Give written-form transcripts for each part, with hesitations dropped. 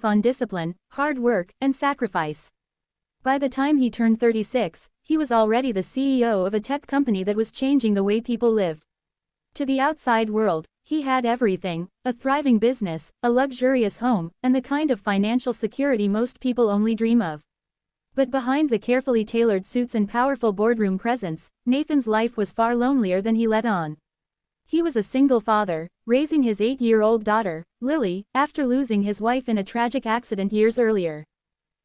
on discipline, hard work, and sacrifice. By the time he turned 36, he was already the CEO of a tech company that was changing the way people lived. To the outside world, he had everything: a thriving business, a luxurious home, and the kind of financial security most people only dream of. But behind the carefully tailored suits and powerful boardroom presence, Nathan's life was far lonelier than he let on. He was a single father, raising his 8-year-old daughter, Lily, after losing his wife in a tragic accident years earlier.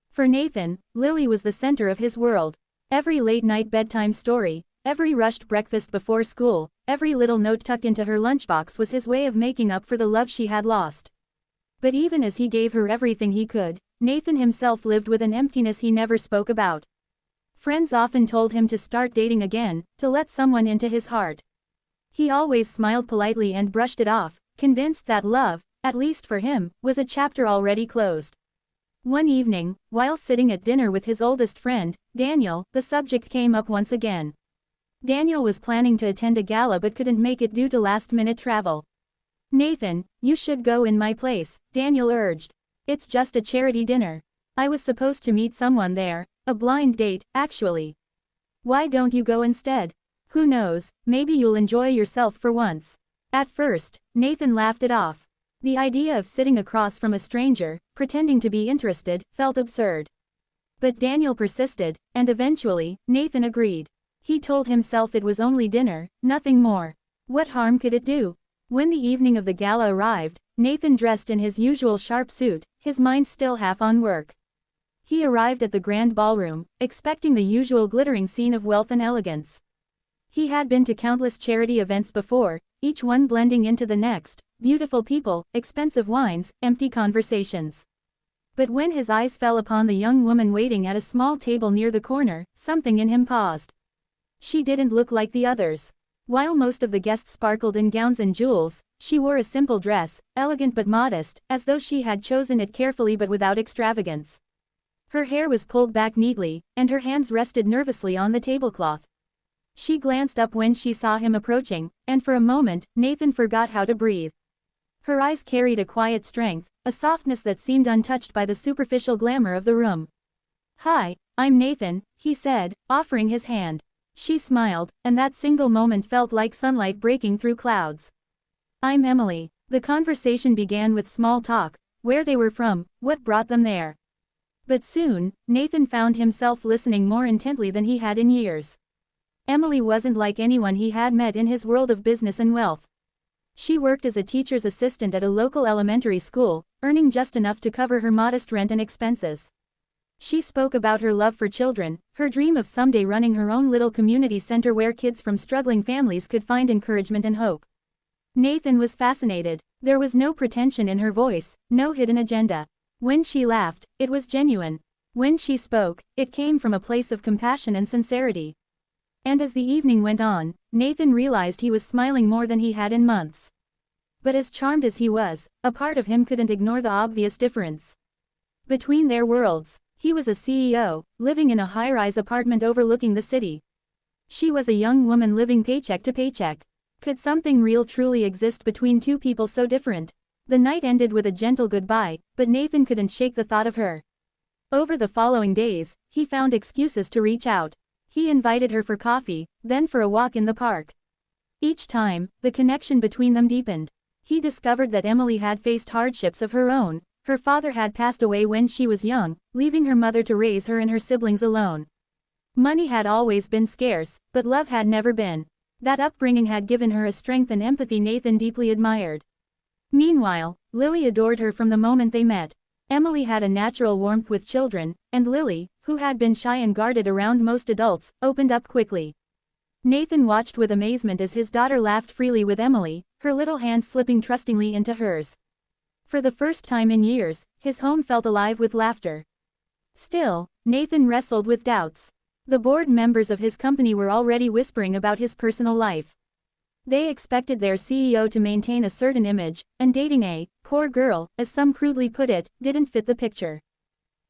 For Nathan, Lily was the center of his world. Every late-night bedtime story, every rushed breakfast before school, every little note tucked into her lunchbox was his way of making up for the love she had lost. But even as he gave her everything he could, Nathan himself lived with an emptiness he never spoke about. Friends often told him to start dating again, to let someone into his heart. He always smiled politely and brushed it off, convinced that love, at least for him, was a chapter already closed. One evening, while sitting at dinner with his oldest friend, Daniel, the subject came up once again. Daniel was planning to attend a gala but couldn't make it due to last-minute travel. "Nathan, you should go in my place," Daniel urged. "It's just a charity dinner. I was supposed to meet someone there, a blind date, actually. Why don't you go instead? Who knows, maybe you'll enjoy yourself for once." At first, Nathan laughed it off. The idea of sitting across from a stranger, pretending to be interested, felt absurd. But Daniel persisted, and eventually, Nathan agreed. He told himself it was only dinner, nothing more. What harm could it do? When the evening of the gala arrived, Nathan dressed in his usual sharp suit, his mind still half on work. He arrived at the grand ballroom, expecting the usual glittering scene of wealth and elegance. He had been to countless charity events before, each one blending into the next: beautiful people, expensive wines, empty conversations. But when his eyes fell upon the young woman waiting at a small table near the corner, something in him paused. She didn't look like the others. While most of the guests sparkled in gowns and jewels, she wore a simple dress, elegant but modest, as though she had chosen it carefully but without extravagance. Her hair was pulled back neatly, and her hands rested nervously on the tablecloth. She glanced up when she saw him approaching, and for a moment, Nathan forgot how to breathe. Her eyes carried a quiet strength, a softness that seemed untouched by the superficial glamour of the room. "Hi, I'm Nathan," he said, offering his hand. She smiled, and that single moment felt like sunlight breaking through clouds. "I'm Emily." The conversation began with small talk: where they were from, what brought them there. But soon, Nathan found himself listening more intently than he had in years. Emily wasn't like anyone he had met in his world of business and wealth. She worked as a teacher's assistant at a local elementary school, earning just enough to cover her modest rent and expenses. She spoke about her love for children, her dream of someday running her own little community center where kids from struggling families could find encouragement and hope. Nathan was fascinated. There was no pretension in her voice, no hidden agenda. When she laughed, it was genuine. When she spoke, it came from a place of compassion and sincerity. And as the evening went on, Nathan realized he was smiling more than he had in months. But as charmed as he was, a part of him couldn't ignore the obvious difference between their worlds. He was a CEO, living in a high-rise apartment overlooking the city. She was a young woman living paycheck to paycheck. Could something real truly exist between two people so different? The night ended with a gentle goodbye, but Nathan couldn't shake the thought of her. Over the following days, he found excuses to reach out. He invited her for coffee, then for a walk in the park. Each time, the connection between them deepened. He discovered that Emily had faced hardships of her own. Her father had passed away when she was young, leaving her mother to raise her and her siblings alone. Money had always been scarce, but love had never been. That upbringing had given her a strength and empathy Nathan deeply admired. Meanwhile, Lily adored her from the moment they met. Emily had a natural warmth with children, and Lily, who had been shy and guarded around most adults, opened up quickly. Nathan watched with amazement as his daughter laughed freely with Emily, her little hand slipping trustingly into hers. For the first time in years, his home felt alive with laughter. Still, Nathan wrestled with doubts. The board members of his company were already whispering about his personal life. They expected their CEO to maintain a certain image, and dating a poor girl, as some crudely put it, didn't fit the picture.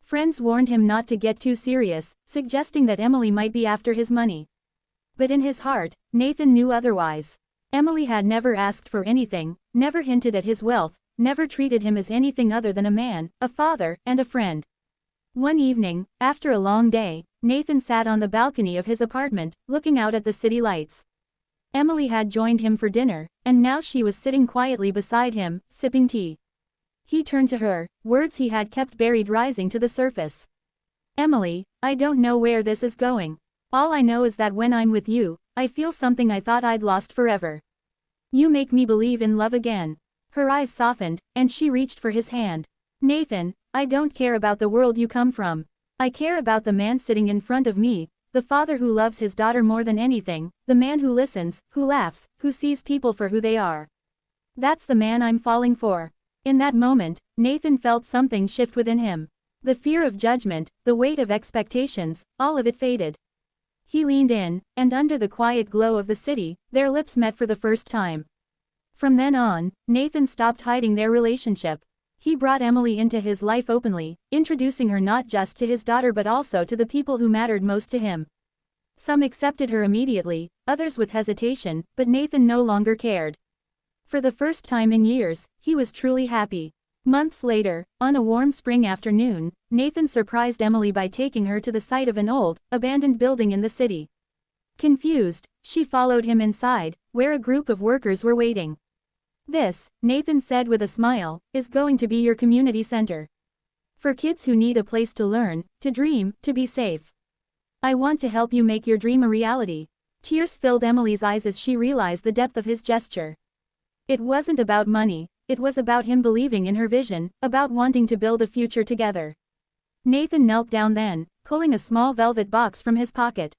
Friends warned him not to get too serious, suggesting that Emily might be after his money. But in his heart, Nathan knew otherwise. Emily had never asked for anything, never hinted at his wealth, never treated him as anything other than a man, a father, and a friend. One evening, after a long day, Nathan sat on the balcony of his apartment, looking out at the city lights. Emily had joined him for dinner, and now she was sitting quietly beside him, sipping tea. He turned to her, words he had kept buried rising to the surface. "Emily, I don't know where this is going. All I know is that when I'm with you, I feel something I thought I'd lost forever. You make me believe in love again." Her eyes softened, and she reached for his hand. "Nathan, I don't care about the world you come from. I care about the man sitting in front of me, the father who loves his daughter more than anything, the man who listens, who laughs, who sees people for who they are. That's the man I'm falling for." In that moment, Nathan felt something shift within him. The fear of judgment, the weight of expectations, all of it faded. He leaned in, and under the quiet glow of the city, their lips met for the first time. From then on, Nathan stopped hiding their relationship. He brought Emily into his life openly, introducing her not just to his daughter but also to the people who mattered most to him. Some accepted her immediately, others with hesitation, but Nathan no longer cared. For the first time in years, he was truly happy. Months later, on a warm spring afternoon, Nathan surprised Emily by taking her to the site of an old, abandoned building in the city. Confused, she followed him inside, where a group of workers were waiting. "This," Nathan said with a smile, "is going to be your community center. For kids who need a place to learn, to dream, to be safe. I want to help you make your dream a reality." Tears filled Emily's eyes as she realized the depth of his gesture. It wasn't about money, it was about him believing in her vision, about wanting to build a future together. Nathan knelt down then, pulling a small velvet box from his pocket.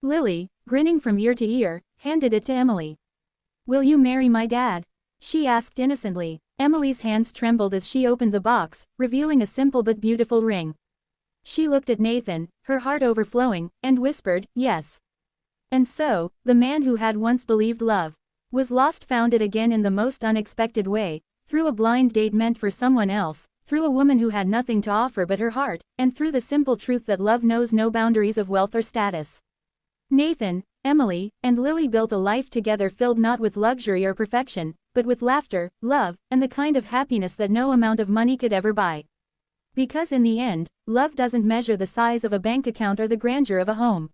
Lily, grinning from ear to ear, handed it to Emily. "Will you marry my dad?" she asked innocently. Emily's hands trembled as she opened the box, revealing a simple but beautiful ring. She looked at Nathan, her heart overflowing, and whispered, "Yes." And so, the man who had once believed love was lost found it again in the most unexpected way, through a blind date meant for someone else, through a woman who had nothing to offer but her heart, and through the simple truth that love knows no boundaries of wealth or status. Nathan, Emily, and Lily built a life together filled not with luxury or perfection, but with laughter, love, and the kind of happiness that no amount of money could ever buy. Because in the end, love doesn't measure the size of a bank account or the grandeur of a home.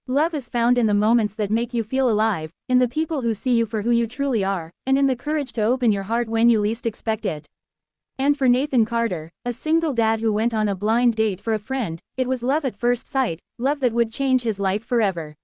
Love is found in the moments that make you feel alive, in the people who see you for who you truly are, and in the courage to open your heart when you least expect it. And for Nathan Carter, a single dad who went on a blind date for a friend, it was love at first sight, love that would change his life forever.